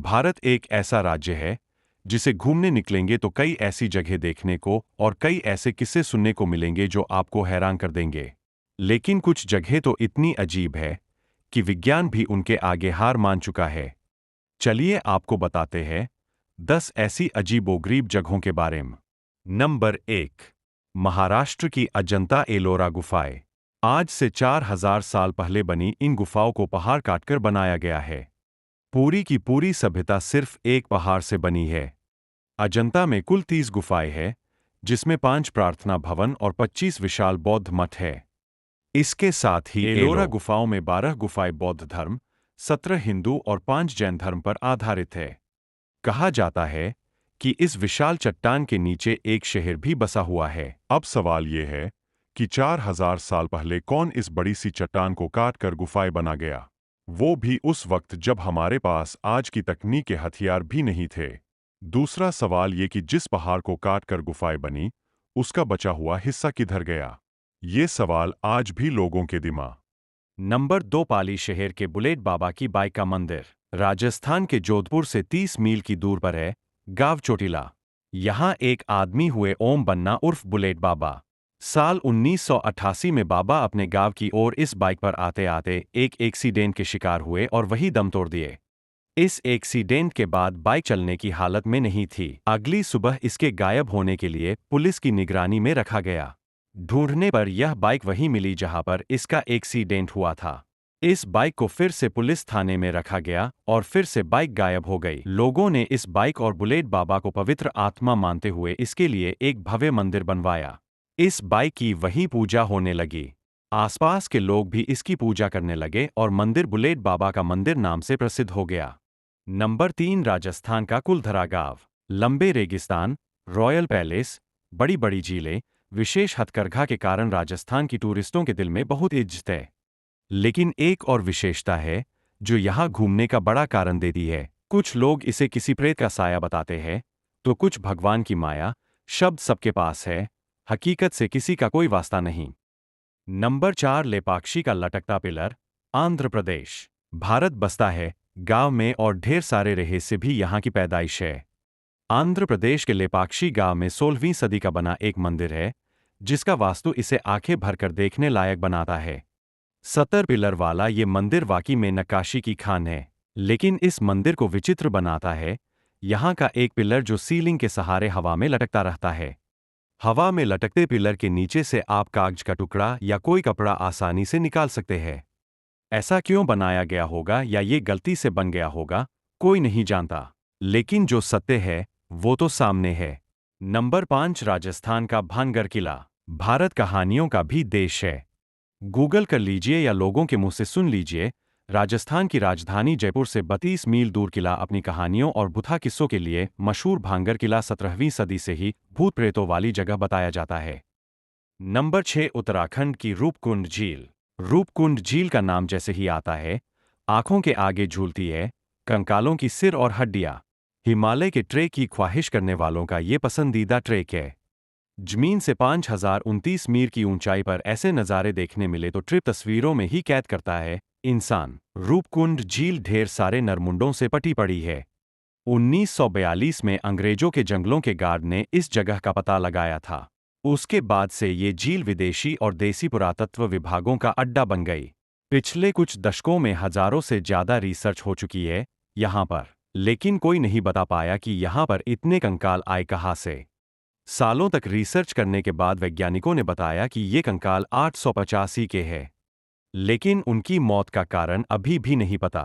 भारत एक ऐसा राज्य है जिसे घूमने निकलेंगे तो कई ऐसी जगह देखने को और कई ऐसे किस्से सुनने को मिलेंगे जो आपको हैरान कर देंगे। लेकिन कुछ जगह तो इतनी अजीब है कि विज्ञान भी उनके आगे हार मान चुका है। चलिए आपको बताते हैं 10 ऐसी अजीबोगरीब जगहों के बारे में। नंबर 1, महाराष्ट्र की अजंता एलोरा गुफाएं। आज से 4000 साल पहले बनी इन गुफाओं को पहाड़ काटकर बनाया गया है। पूरी की पूरी सभ्यता सिर्फ एक पहाड़ से बनी है। अजंता में कुल 30 गुफाएं हैं, जिसमें 5 प्रार्थना भवन और 25 विशाल बौद्ध मठ है। इसके साथ ही एलोरा गुफाओं में 12 गुफाएं बौद्ध धर्म, 17 हिंदू और 5 जैन धर्म पर आधारित है। कहा जाता है कि इस विशाल चट्टान के नीचे एक शहर भी बसा हुआ है। अब सवाल ये है कि 4000 साल पहले कौन इस बड़ी सी चट्टान को काट कर गुफाएं बना गया, वो भी उस वक्त जब हमारे पास आज की तकनीक के हथियार भी नहीं थे। दूसरा सवाल ये कि जिस पहाड़ को काट कर गुफाएं बनी, उसका बचा हुआ हिस्सा किधर गया? ये सवाल आज भी लोगों के दिमाग। नंबर 2, पाली शहर के बुलेट बाबा की बाई का मंदिर। राजस्थान के जोधपुर से 30 मील की दूर पर है गांव चोटिला। यहाँ एक आदमी हुए ओम बन्ना उर्फ बुलेट बाबा। साल 1988 में बाबा अपने गांव की ओर इस बाइक पर आते आते एक एक्सीडेंट के शिकार हुए और वही दम तोड़ दिए। इस एक्सीडेंट के बाद बाइक चलने की हालत में नहीं थी। अगली सुबह इसके गायब होने के लिए पुलिस की निगरानी में रखा गया। ढूंढने पर यह बाइक वहीं मिली जहां पर इसका एक्सीडेंट हुआ था। इस बाइक को फिर से पुलिस थाने में रखा गया और फिर से बाइक गायब हो गई। लोगों ने इस बाइक और बुलेट बाबा को पवित्र आत्मा मानते हुए इसके लिए एक भव्य मंदिर बनवाया। इस बाइक की वहीं पूजा होने लगी। आसपास के लोग भी इसकी पूजा करने लगे और मंदिर बुलेट बाबा का मंदिर नाम से प्रसिद्ध हो गया। नंबर 3, राजस्थान का कुलधरा गांव। लंबे रेगिस्तान, रॉयल पैलेस, बड़ी बड़ी झीलें, विशेष हथकरघा के कारण राजस्थान की टूरिस्टों के दिल में बहुत इज्जत है। लेकिन एक और विशेषता है जो यहाँ घूमने का बड़ा कारण देती है। कुछ लोग इसे किसी प्रेत का साया बताते हैं, तो कुछ भगवान की माया। शब्द सबके पास है, हकीकत से किसी का कोई वास्ता नहीं। नंबर 4, लेपाक्षी का लटकता पिलर, आंध्र प्रदेश। भारत बसता है गांव में और ढेर सारे रहस्य भी यहाँ की पैदाइश है। आंध्र प्रदेश के लेपाक्षी गांव में 16वीं सदी का बना एक मंदिर है, जिसका वास्तु इसे आंखें भरकर देखने लायक बनाता है। 70 पिलर वाला ये मंदिर वाकई में नक्काशी की खान है। लेकिन इस मंदिर को विचित्र बनाता है यहाँ का एक पिलर जो सीलिंग के सहारे हवा में लटकता रहता है। हवा में लटकते पिलर के नीचे से आप कागज का टुकड़ा या कोई कपड़ा आसानी से निकाल सकते हैं। ऐसा क्यों बनाया गया होगा या ये गलती से बन गया होगा, कोई नहीं जानता। लेकिन जो सत्य है वो तो सामने है। नंबर 5, राजस्थान का भानगढ़ किला। भारत कहानियों का भी देश है। गूगल कर लीजिए या लोगों के मुंह से सुन लीजिए, राजस्थान की राजधानी जयपुर से 32 मील दूर किला अपनी कहानियों और भुता किस्सों के लिए मशहूर। भानगढ़ किला 17वीं सदी से ही भूत प्रेतों वाली जगह बताया जाता है। नंबर 6, उत्तराखंड की रूपकुंड झील। रूपकुंड झील का नाम जैसे ही आता है, आंखों के आगे झूलती है कंकालों की सिर और हड्डियां। हिमालय के ट्रेक की ख्वाहिश करने वालों का ये पसंदीदा ट्रेक है। जमीन से 5029 मील की ऊंचाई पर ऐसे नज़ारे देखने मिले तो ट्रिप तस्वीरों में ही कैद करता है इंसान। रूपकुंड झील ढेर सारे नरमुंडों से पटी पड़ी है। 1942 में अंग्रेजों के जंगलों के गार्ड ने इस जगह का पता लगाया था। उसके बाद से ये झील विदेशी और देसी पुरातत्व विभागों का अड्डा बन गई। पिछले कुछ दशकों में हजारों से ज्यादा रिसर्च हो चुकी है यहाँ पर, लेकिन कोई नहीं बता पाया कि यहाँ पर इतने कंकाल आए कहाँ से। सालों तक रिसर्च करने के बाद वैज्ञानिकों ने बताया कि ये कंकाल 885 के हैं, लेकिन उनकी मौत का कारण अभी भी नहीं पता।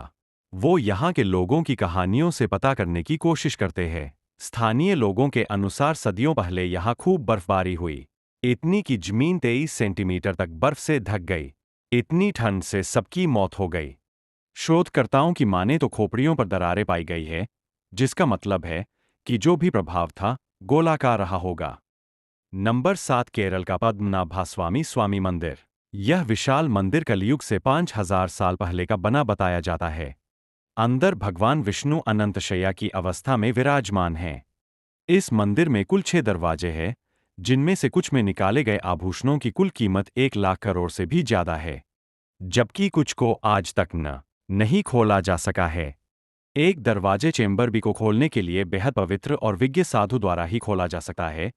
वो यहाँ के लोगों की कहानियों से पता करने की कोशिश करते हैं। स्थानीय लोगों के अनुसार सदियों पहले यहाँ खूब बर्फबारी हुई, इतनी कि जमीन 23 सेंटीमीटर तक बर्फ से ढक गई। इतनी ठंड से सबकी मौत हो गई। शोधकर्ताओं की माने तो खोपड़ियों पर दरारें पाई गई है, जिसका मतलब है कि जो भी प्रभाव था गोलाकार रहा होगा। नंबर 7, केरल का पद्मनाभस्वामी स्वामी मंदिर। यह विशाल मंदिर कलयुग से 5000 साल पहले का बना बताया जाता है। अंदर भगवान विष्णु अनंत शय्या की अवस्था में विराजमान हैं। इस मंदिर में कुल 6 दरवाजे हैं, जिनमें से कुछ में निकाले गए आभूषणों की कुल कीमत 1 लाख करोड़ से भी ज्यादा है, जबकि कुछ को आज तक नहीं खोला जा सका है। एक दरवाजे चेंबर बी को खोलने के लिए बेहद पवित्र और विज्ञ साधु द्वारा ही खोला जा सकता है,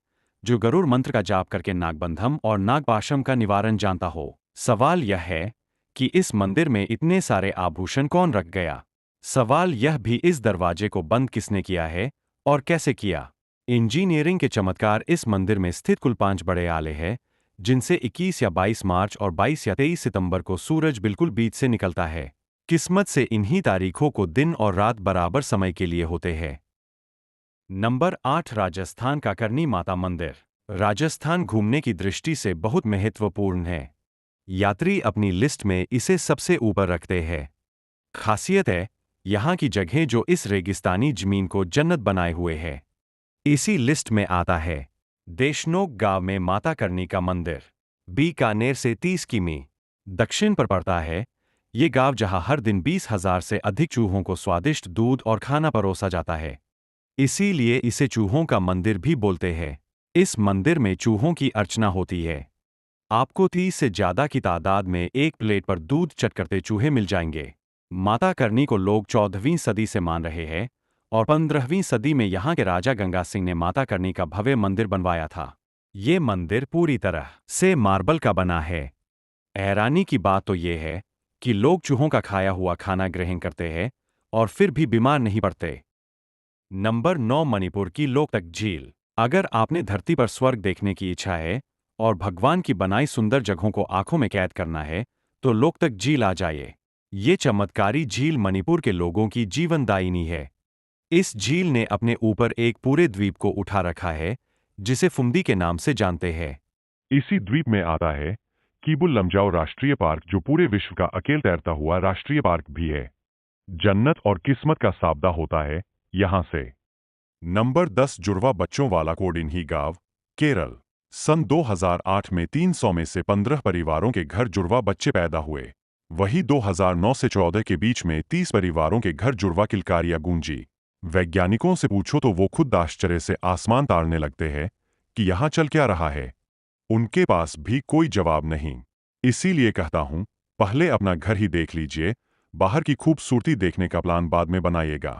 जो गरुड़ मंत्र का जाप करके नागबंधम और नागपाशम का निवारण जानता हो। सवाल यह है कि इस मंदिर में इतने सारे आभूषण कौन रख गया? सवाल यह भी इस दरवाजे को बंद किसने किया है और कैसे किया? इंजीनियरिंग के चमत्कार इस मंदिर में स्थित कुल 5 बड़े आले हैं, जिनसे 21 या 22 मार्च और 22 या 23 सितंबर को सूरज बिल्कुल बीच से निकलता है। किस्मत से इन्हीं तारीखों को दिन और रात बराबर समय के लिए होते हैं। नंबर 8 राजस्थान का करनी माता मंदिर। राजस्थान घूमने की दृष्टि से बहुत महत्वपूर्ण है। यात्री अपनी लिस्ट में इसे सबसे ऊपर रखते हैं। खासियत है यहाँ की जगहें जो इस रेगिस्तानी जमीन को जन्नत बनाए हुए है। इसी लिस्ट में आता है देशनोक गांव में माता करनी का मंदिर। बीकानेर से 30 किमी दक्षिण पर पड़ता है। ये गांव जहां हर दिन 20,000 से अधिक चूहों को स्वादिष्ट दूध और खाना परोसा जाता है, इसीलिए इसे चूहों का मंदिर भी बोलते हैं। इस मंदिर में चूहों की अर्चना होती है। आपको 30 से ज्यादा की तादाद में एक प्लेट पर दूध चट करते चूहे मिल जाएंगे। माता करनी को लोग 14वीं सदी से मान रहे हैं और 15वीं सदी में यहाँ के राजा गंगा सिंह ने माता करनी का भव्य मंदिर बनवाया था। ये मंदिर पूरी तरह से मार्बल का बना है। हैरानी की बात तो ये है कि लोग चूहों का खाया हुआ खाना ग्रहण करते हैं और फिर भी बीमार नहीं पड़ते। नंबर 9 मणिपुर की लोकतक झील। अगर आपने धरती पर स्वर्ग देखने की इच्छा है और भगवान की बनाई सुंदर जगहों को आंखों में कैद करना है, तो लोकतक झील आ जाइए। ये चमत्कारी झील मणिपुर के लोगों की जीवनदायिनी है। इस झील ने अपने ऊपर एक पूरे द्वीप को उठा रखा है, जिसे फुम्दी के नाम से जानते हैं। इसी द्वीप में आता है कीबुल लमजाओ राष्ट्रीय पार्क, जो पूरे विश्व का अकेल तैरता हुआ राष्ट्रीय पार्क भी है। जन्नत और किस्मत का साबदा होता है यहां से। नंबर 10 जुड़वा बच्चों वाला कोडिन्ही गांव, केरल। सन 2008 में 300 में से 15 परिवारों के घर जुड़वा बच्चे पैदा हुए। वही 2009 से 14 के बीच में 30 परिवारों के घर जुड़वा किलकारियां गूंजी। वैज्ञानिकों से पूछो तो वो खुद आश्चर्य से आसमान ताड़ने लगते हैं कि यहाँ चल क्या रहा है। उनके पास भी कोई जवाब नहीं। इसीलिए कहता हूं, पहले अपना घर ही देख लीजिए, बाहर की खूबसूरती देखने का प्लान बाद में बनाइएगा।